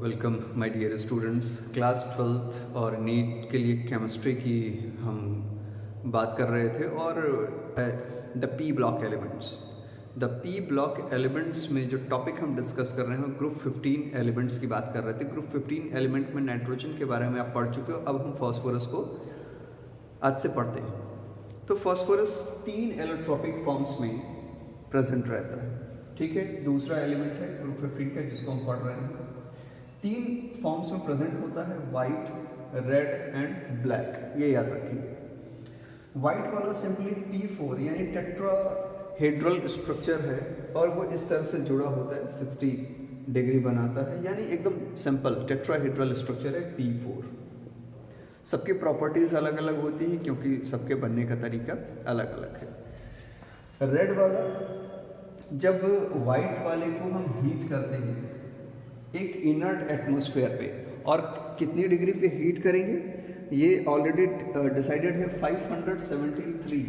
Welcome my dear students. Class 12th और NEET के लिए केमिस्ट्री की हम बात कर रहे थे और the P block elements. The P block elements में जो टॉपिक हम डिस्कस कर रहे हैं ग्रुप 15 एलिमेंट्स की बात कर रहे थे। ग्रुप 15 एलिमेंट में नाइट्रोजन के बारे में आप पढ़ चुके हो। अब हम फॉस्फोरस को आज से पढ़ते हैं। तो फॉस्फोरस 3 एलोट्रोपिक फॉर्म्स में प्रेजेंट रहता है, ठीक है। दूसरा एलिमेंट है ग्रुप 15 का जिसको हम पढ़ रहे हैं। 3 फॉर्म्स में प्रेजेंट होता है, वाइट, रेड एंड ब्लैक, ये याद रखिए। वाइट वाला सिंपली P4 यानी टेट्राहेड्रल स्ट्रक्चर है और वो इस तरह से जुड़ा होता है, 60 डिग्री बनाता है, यानी एकदम सिंपल टेट्राहेड्रल स्ट्रक्चर है P4। सबकी प्रॉपर्टीज अलग अलग होती हैं क्योंकि सबके बनने का तरीका अलग अलग है। रेड वाला, जब वाइट वाले को हम हीट करते हैं एक इनर्ट एटमॉस्फेयर पे, और कितनी डिग्री पे हीट करेंगे ये ऑलरेडी डिसाइडेड है, 573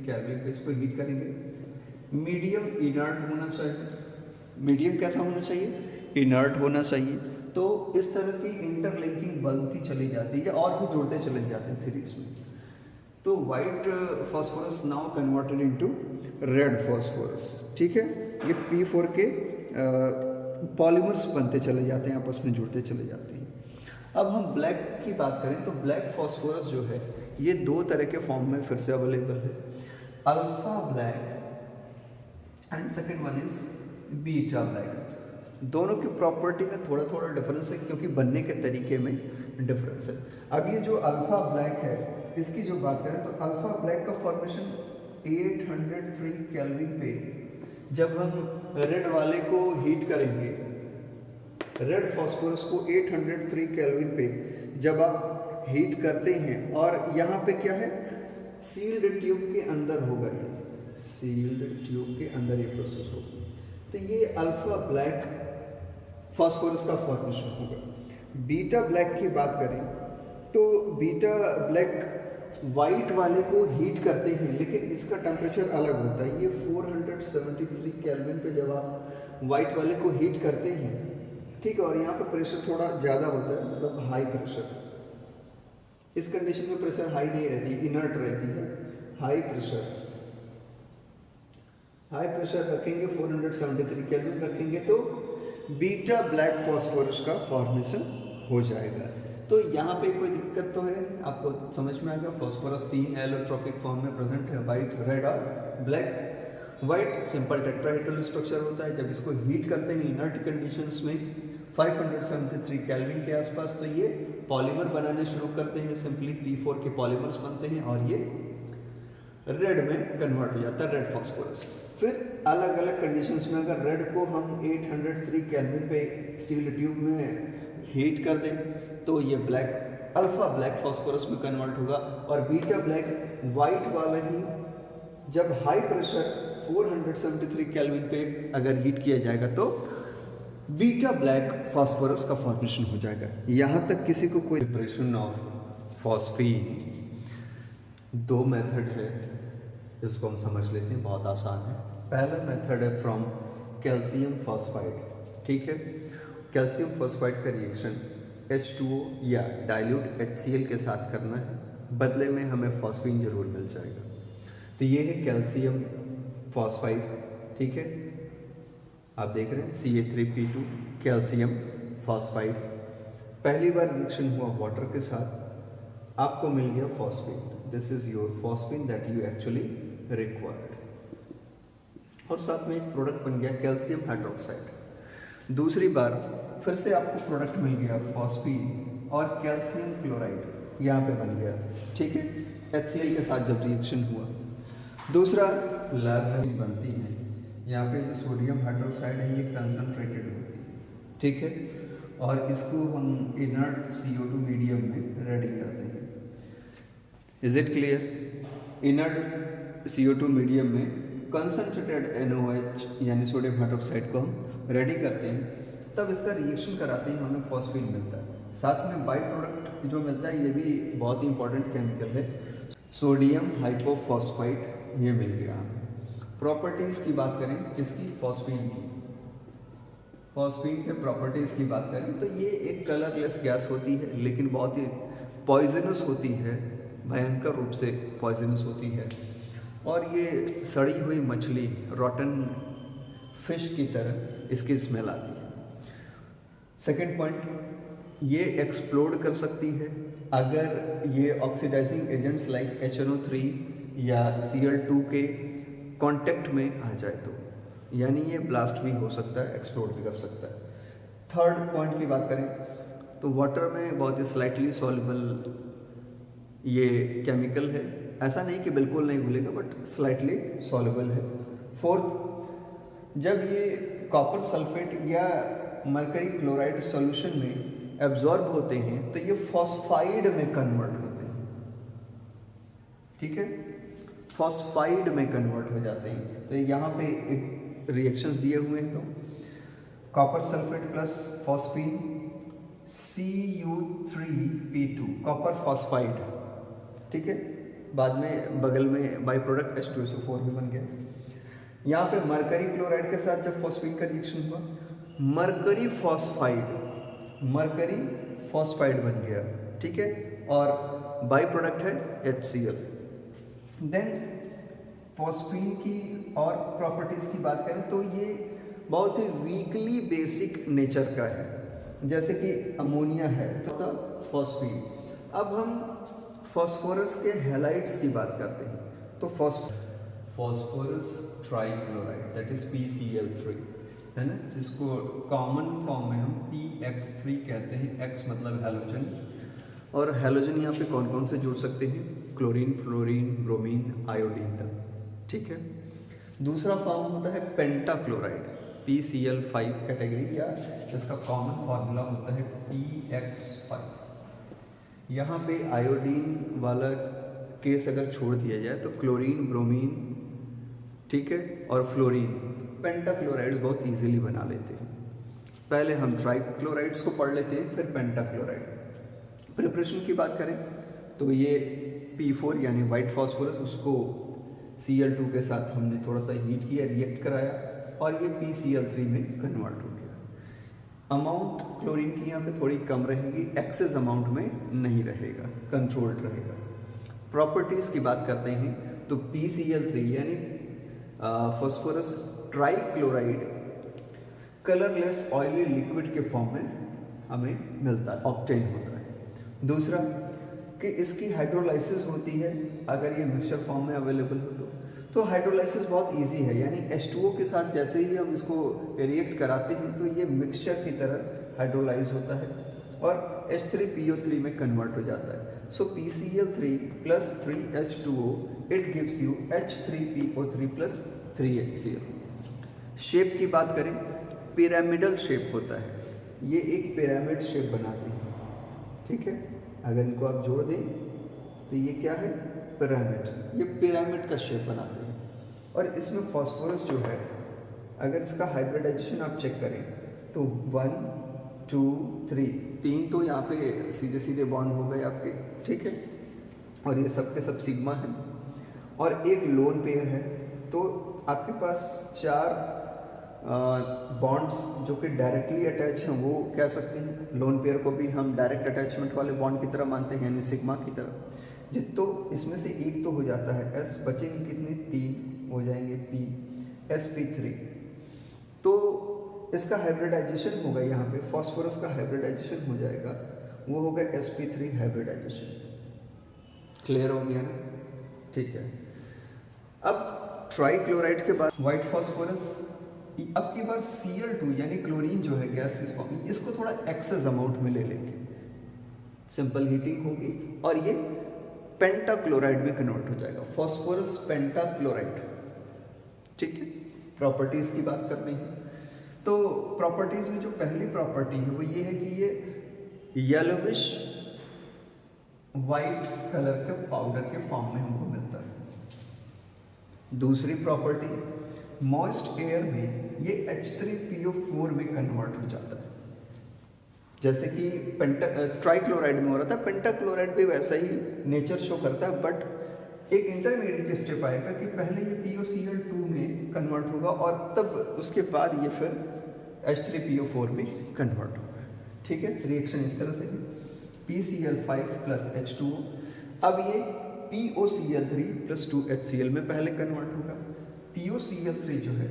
केल्विन पे इसको हीट करेंगे। मीडियम इनर्ट होना चाहिए। मीडियम कैसा होना चाहिए? इनर्ट होना चाहिए। तो इस तरह की इंटरलिंकिंग बनती चली जाती है और भी जुड़ते चले जाते हैं सीरीज में। तो white phosphorus now converted into red phosphorus, ठीक है। ये P4 के पॉलीमर्स बनते चले जाते हैं, आपस में जुड़ते चले जाते हैं। अब हम ब्लैक की बात करें तो ब्लैक फॉस्फोरस जो है ये 2 तरह के फॉर्म में फिर से अवेलेबल है, alpha black and second one is beta black. दोनों की प्रॉपर्टी में थोड़ा थोड़ा डिफरेंस है क्योंकि बनने के तरीके में डिफरेंस है। अब ये जो अल्फा ब्लैक है इसकी जो बात करें तो अल्फा ब्लैक का फॉर्मेशन 803 केल्विन पे जब हम रेड वाले को हीट करेंगे, रेड फॉस्फोरस को 803 केल्विन पे जब आप हीट करते हैं, और यहाँ पे क्या है, सील्ड ट्यूब के अंदर होगा, ये सील्ड ट्यूब के अंदर ये प्रोसेस होगा, तो ये अल्फा ब्लैक फॉस्फोरस का फॉर्मेशन होगा। बीटा ब्लैक की बात करें तो बीटा ब्लैक वाइट वाले को हीट करते हैं लेकिन इसका टेम्परेचर अलग होता है। ये 473 केल्विन पे जब आप वाइट वाले को हीट करते हैं, ठीक है, और यहाँ पर प्रेशर थोड़ा ज़्यादा होता है, मतलब हाई प्रेशर। इस कंडीशन में प्रेशर हाई नहीं रहती, इनर्ट रहती है। हाई प्रेशर रखेंगे, 473 केल्विन रखेंगे तो बीटा ब्लैक फॉस्फोरस का फॉर्मेशन हो जाएगा। तो यहाँ पे कोई दिक्कत तो है नहीं, आपको समझ में आएगा। फॉस्फोरस 3 एलोट्रोपिक फॉर्म में प्रेजेंट है, वाइट, रेड और black. White simple tetrahedral structure होता है, जब इसको हीट करते हैं इनर्ट कंडीशंस में 573 केल्विन के आसपास, तो ये पॉलीमर बनाने शुरू करते हैं, सिंपली P4 के पॉलीमर्स बनते हैं और ये रेड में कन्वर्ट हो जाता है, रेड फॉस्फोरस। फिर अलग अलग कंडीशंस में अगर रेड को हम 803 केल्विन पे सील्ड ट्यूब में हीट कर दें तो ये ब्लैक अल्फा ब्लैक फॉस्फोरस में कन्वर्ट होगा, और बीटा ब्लैक वाइट वाला ही जब हाई प्रेशर 473 केल्विन पे अगर हीट किया जाएगा तो बीटा ब्लैक फॉस्फोरस का फॉर्मेशन हो जाएगा। यहाँ तक किसी को कोई प्रिपरेशन ऑफ फॉस्फीन 2 मेथड है, इसको हम समझ लेते हैं, बहुत आसान है। पहला मेथड है फ्रॉम कैल्शियम फॉस्फाइड, ठीक है। कैल्शियम फॉस्फाइड का रिएक्शन H2O या डाइल्यूट HCl के साथ करना है, बदले में हमें फॉस्फीन जरूर मिल जाएगा। तो ये है कैल्शियम फॉस्फाइड, ठीक है। आप देख रहे हैं Ca3P2 कैल्शियम फॉस्फाइड। पहली बार रिएक्शन हुआ वाटर के साथ, आपको मिल गया phosphine. This is your phosphine that you actually required, और साथ में एक प्रोडक्ट बन गया कैल्शियम हाइड्रोक्साइड। दूसरी बार फिर से आपको प्रोडक्ट मिल गया फॉस्फीन और कैल्शियम क्लोराइड यहाँ पे बन गया, ठीक है, HCl के साथ जब रिएक्शन हुआ। दूसरा लैब बनती है, यहाँ पे जो सोडियम हाइड्रोक्साइड है ये कंसनट्रेटेड होती है, ठीक है, और इसको हम इनर्ट CO2 मीडियम में रेडी करते हैं। Is it clear? Inert CO2 medium में कंसनट्रेटेड NOH यानी सोडियम हाइड्रोक्साइड को हम रेडी करते हैं, तब इसका रिएक्शन कराते हैं, हमें फॉस्फीन मिलता है। साथ में बाई प्रोडक्ट जो मिलता है ये भी बहुत ही इंपॉर्टेंट केमिकल है, सोडियम हाइपोफॉस्फाइड, ये मिल गया हमें। प्रॉपर्टीज़ की बात करें इसकी, फॉस्फीन की, फॉस्फीन के प्रॉपर्टीज़ की बात करें तो ये एक कलरलेस गैस होती है, लेकिन बहुत ही पॉइजनस होती है, भयंकर रूप से पॉइजनस होती है। और ये सड़ी हुई मछली, रॉटन फिश की तरह इसकी स्मेल आती है। सेकेंड पॉइंट, ये एक्सप्लोड कर सकती है अगर ये ऑक्सीडाइजिंग एजेंट्स लाइक HNO3 या Cl2 के कांटेक्ट में आ जाए तो, यानी ये ब्लास्ट भी हो सकता है, एक्सप्लोड भी कर सकता है। थर्ड पॉइंट की बात करें तो वाटर में बहुत ही स्लाइटली सॉल्युबल ये केमिकल है, ऐसा नहीं कि बिल्कुल नहीं घुलेगा बट स्लाइटली सॉल्युबल है। फोर्थ, जब ये कॉपर सल्फेट या मरकरी क्लोराइड सॉल्यूशन में एब्जॉर्ब होते हैं तो ये फॉस्फाइड में कन्वर्ट होते हैं, ठीक है, फॉस्फाइड में कन्वर्ट हो जाते हैं। तो यहाँ पे एक रिएक्शंस दिए हुए हैं, तो copper sulphate plus phosphine Cu3P2 copper phosphide, ठीक है। बाद में बगल में बाई प्रोडक्ट H2SO4 भी बन गया। यहाँ पे मरकरी क्लोराइड के साथ जब फॉस्फीन का रिएक्शन हुआ, मरकरी फॉस्फाइड बन गया, ठीक है, और बाई प्रोडक्ट है HCl। देन फॉस्फीन की और प्रॉपर्टीज की बात करें तो ये बहुत ही वीकली बेसिक नेचर का है, जैसे कि अमोनिया है तो फॉस्फीन। अब हम फॉस्फोरस के हैलाइड्स की बात करते हैं, तो phosphorus trichloride that is PCl3 है ना, जिसको कॉमन फॉर्म में हम PX3 कहते हैं। X मतलब हैलोजन, और हैलोजन यहाँ पे कौन कौन से जुड़ सकते हैं, क्लोरीन, फ्लोरीन, ब्रोमीन, आयोडीन तक, ठीक है। दूसरा फॉर्म होता है पेंटाक्लोराइड, PCl5 कैटेगरी, या इसका कॉमन फार्मूला होता है PX5। यहाँ पे आयोडीन वाला केस अगर छोड़ दिया जाए तो क्लोरीन, ब्रोमीन, ठीक है, और फ्लोरीन, पेंटाक्लोराइड्स बहुत इजीली बना लेते हैं। पहले हम ट्राइक्लोराइड्स को पढ़ लेते हैं, फिर पेंटाक्लोराइड। प्रिपरेशन की बात करें तो ये P4 यानी वाइट फॉस्फोरस, उसको Cl2 के साथ हमने थोड़ा सा हीट किया, रिएक्ट कराया, और ये PCl3 में कन्वर्ट हो गया। अमाउंट क्लोरीन की यहाँ पे थोड़ी कम रहेगी, एक्सेस अमाउंट में नहीं रहेगा, कंट्रोल्ड रहेगा। प्रॉपर्टीज़ की बात करते हैं तो PCl3 यानी phosphorus trichloride colourless oily liquid के फॉर्म में हमें मिलता है, ऑब्टेन होता है। दूसरा कि इसकी हाइड्रोलाइसिस होती है अगर ये मिक्सचर फॉर्म में अवेलेबल हो तो हाइड्रोलाइसिस बहुत इजी है, यानी H2O के साथ जैसे ही हम इसको रिएक्ट कराते हैं तो ये मिक्सचर की तरह हाइड्रोलाइज होता है और H3PO3 में कन्वर्ट हो जाता है। सो PCl3 plus 3H2O it gives you H3PO3 plus 3HCl। Shape की बात करें, पिरामिडल शेप होता है, ये एक पिरामिड शेप बनाते हैं, ठीक है। अगर इनको आप जोड़ दें तो ये क्या है, पिरामिड, ये पिरामिड का शेप बनाते हैं। और इसमें फॉस्फोरस जो है, अगर इसका हाइब्रिडाइजेशन आप चेक करें तो 1 2 3 तो यहाँ पे सीधे सीधे बॉन्ड हो गए आपके, ठीक है, और ये सब के सब सिग्मा है, और एक लोन पेयर है, तो आपके पास 4 बॉन्ड्स जो कि डायरेक्टली अटैच हैं वो कह सकते हैं। लोन पेयर को भी हम डायरेक्ट अटैचमेंट वाले बॉन्ड की तरह मानते हैं, यानी सिग्मा की तरह। तो इसमें से एक तो हो जाता है S, बचेंगे कितने, 3 हो जाएंगे P, sp3। तो इसका हाइब्रिडाइजेशन होगा, यहाँ पे फॉस्फोरस का हाइब्रिडाइजेशन हो जाएगा, वो होगा sp3 हाइब्रिडाइजेशन। क्लियर हो गया ना, ठीक है। अब ट्राइक्लोराइड के बाद व्हाइट फॉस्फोरस, अब की बार Cl2 यानी क्लोरीन जो है गैसियस फॉर्म, इसको थोड़ा एक्सेस अमाउंट में ले लेंगे, सिंपल हीटिंग होगी और ये पेंटाक्लोराइड में कन्वर्ट हो जाएगा, फॉस्फोरस पेंटाक्लोराइड, ठीक है। प्रॉपर्टीज की बात करते हैं तो प्रॉपर्टीज में जो पहली प्रॉपर्टी है वो ये है कि ये येलोविश वाइट कलर के पाउडर के फॉर्म में हमको मिलता है। दूसरी प्रॉपर्टी, मॉइस्ट एयर में ये H3PO4 में कन्वर्ट हो जाता है, जैसे कि ट्राइक्लोराइड में हो रहा था, पेंटाक्लोराइड भी वैसा ही नेचर शो करता है, बट एक इंटरमीडिएट स्टेप आएगा कि पहले ये POCl2 में कन्वर्ट होगा और तब उसके बाद ये फिर H3PO4 में कन्वर्ट होगा। ठीक है, रिएक्शन इस तरह से PCl5 प्लस H2O, अब ये POCl3 प्लस 2HCl में पहले कन्वर्ट होगा। POCl3 जो है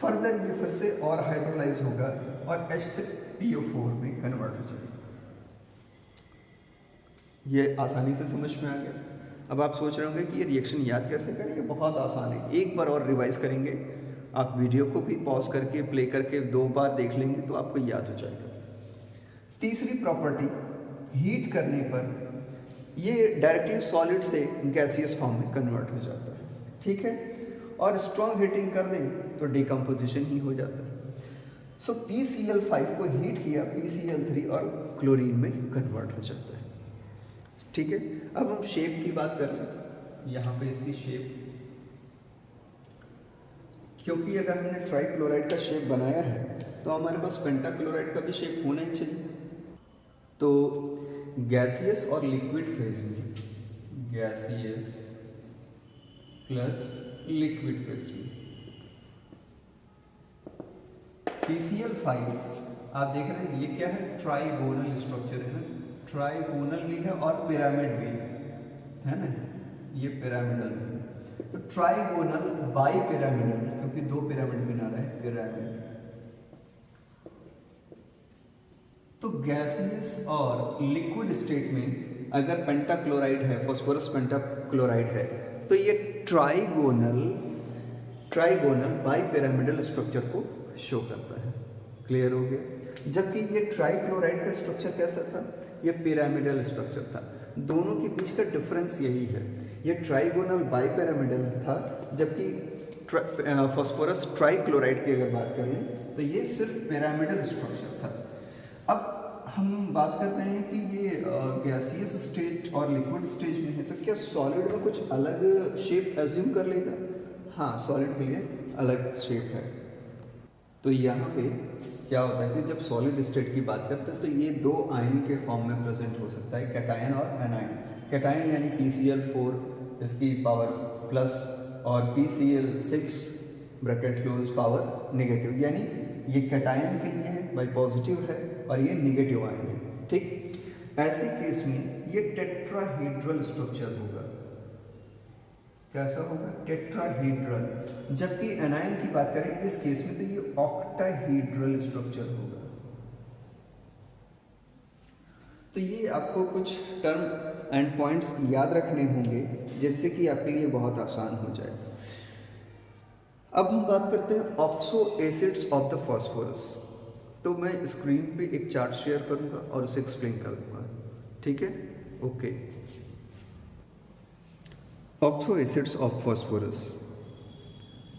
फर्दर ये फिर से और हाइड्रोलाइज होगा और H3PO4 में कन्वर्ट हो जाएगा। ये आसानी से समझ में आ गया। अब आप सोच रहे होंगे कि ये रिएक्शन याद कैसे करेंगे, बहुत आसान है। एक बार और रिवाइज करेंगे, आप वीडियो को भी पॉज करके प्ले करके 2 बार देख लेंगे तो आपको याद हो जाएगा। तीसरी प्रॉपर्टी, हीट करने पर ये डायरेक्टली सॉलिड से गैसियस फॉर्म में कन्वर्ट हो जाता है। ठीक है, और स्ट्रॉन्ग हीटिंग कर दें तो डिकम्पोजिशन ही हो जाता है। सो PCl5 को हीट किया, PCl3 और क्लोरीन में कन्वर्ट हो जाता है। ठीक है, अब हम शेप की बात कर लें। यहाँ पे इसकी शेप, क्योंकि अगर हमने ट्राइक्लोराइड का शेप बनाया है तो हमारे पास पेंटाक्लोराइड का भी शेप होना ही चाहिए। तो गैसियस और लिक्विड फेज में, गैसियस प्लस लिक्विड फेज में PCl5 आप देख रहे हैं ये क्या है, ट्राइगोनल स्ट्रक्चर है ना, ट्राइगोनल भी है और पिरामिड भी है ना, ये पिरामिडल भी है। तो ट्राइगोनल बाई पिरामिडल, क्योंकि 2 पिरामिड बना रहा है पिरामिड। तो गैसियस और लिक्विड स्टेट में अगर पेंटाक्लोराइड है, फास्फोरस पेंटाक्लोराइड है, तो ये ट्राइगोनल बाई पिरामिडल स्ट्रक्चर को शो करता है। क्लियर हो गया। जबकि ये ट्राइक्लोराइड का स्ट्रक्चर कैसा था, ये पिरामिडल स्ट्रक्चर था। दोनों के बीच का डिफरेंस यही है, ये ट्राइगोनल बाई पिरामिडल था, जबकि फास्फोरस ट्राइक्लोराइड की अगर बात कर लें तो ये सिर्फ पिरामिडल स्ट्रक्चर था। अब हम बात कर रहे हैं कि ये गैसियस स्टेज और लिक्विड स्टेज में है, तो क्या सॉलिड में कुछ अलग शेप एज्यूम कर लेगा? हाँ, सॉलिड के लिए अलग शेप है। तो यहाँ पे क्या होता है कि जब सॉलिड स्टेट की बात करते हैं तो ये 2 आयन के फॉर्म में प्रेजेंट हो सकता है, कैटायन और एनायन। कैटायन यानी PCl4 इसकी पावर प्लस और PCl6 bracket close power negative, यानी ये कैटायन के लिए है, बाई पॉजिटिव है, और ये नेगेटिव आयन है। ठीक, ऐसे केस में ये टेट्राहेड्रल स्ट्रक्चर होगा। कैसा होगा? टेट्राहेड्रल। जबकि एनायन की बात करें इस केस में तो ये ऑक्टाहेड्रल स्ट्रक्चर होगा। तो ये आपको कुछ टर्म एंड पॉइंट्स याद रखने होंगे जिससे कि आपके लिए बहुत आसान हो जाए। अब हम बात करते हैं oxo acids of the phosphorus. तो मैं स्क्रीन पे एक चार्ट शेयर करूंगा और उसे एक्सप्लेन कर दूंगा। ठीक है, okay. Oxo acids of phosphorus.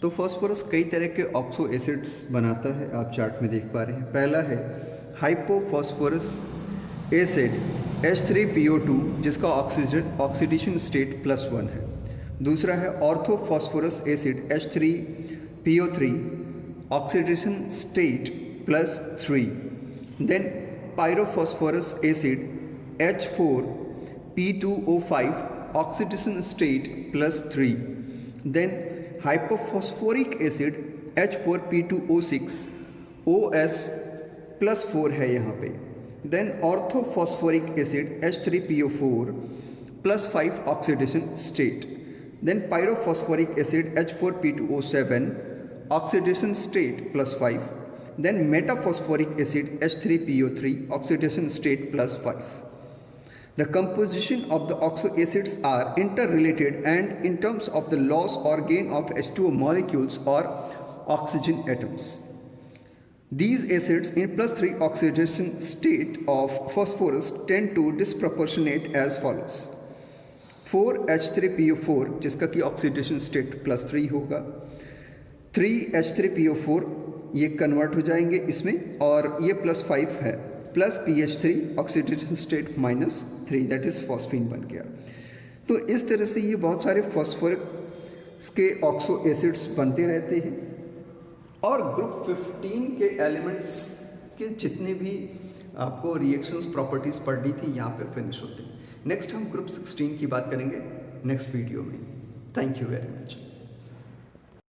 तो फास्फोरस कई तरह के ऑक्सो एसिड्स बनाता है, आप चार्ट में देख पा रहे हैं। पहला है हाइपोफॉस्फोरस एसिड H3PO2 जिसका ऑक्सीडेशन स्टेट +1 है। दूसरा है orthophosphorous acid H3PO3 oxidation state +3। Then pyrophosphorous acid H4P2O5 oxidation state +3. Then hypophosphoric acid H4P2O6 OS +4 है यहाँ पे। Then orthophosphoric acid H3PO4 +5 oxidation state. Then pyrophosphoric acid H4P2O7 oxidation state +5. Then metaphosphoric acid H3PO3 oxidation state +5. The composition of the oxo acids are interrelated and in terms of the loss or gain of H2O molecules or oxygen atoms. These acids in +3 oxidation state of phosphorus tend to disproportionate as follows. 4H3PO4 जिसका कि oxidation state +3 होगा, 3H3PO4 ये convert हो जाएंगे इसमें, और ये +5 है, plus PH3 oxidation state -3, that is phosphine बन गया। तो इस तरह से ये बहुत सारे फॉस्फोरस के ऑक्सो एसिड्स बनते रहते हैं। और ग्रुप 15 के एलिमेंट्स के जितने भी आपको रिएक्शंस प्रॉपर्टीज पढ़नी थी यहाँ पे फिनिश होते हैं। नेक्स्ट हम ग्रुप 16 की बात करेंगे नेक्स्ट वीडियो में। Thank you very much.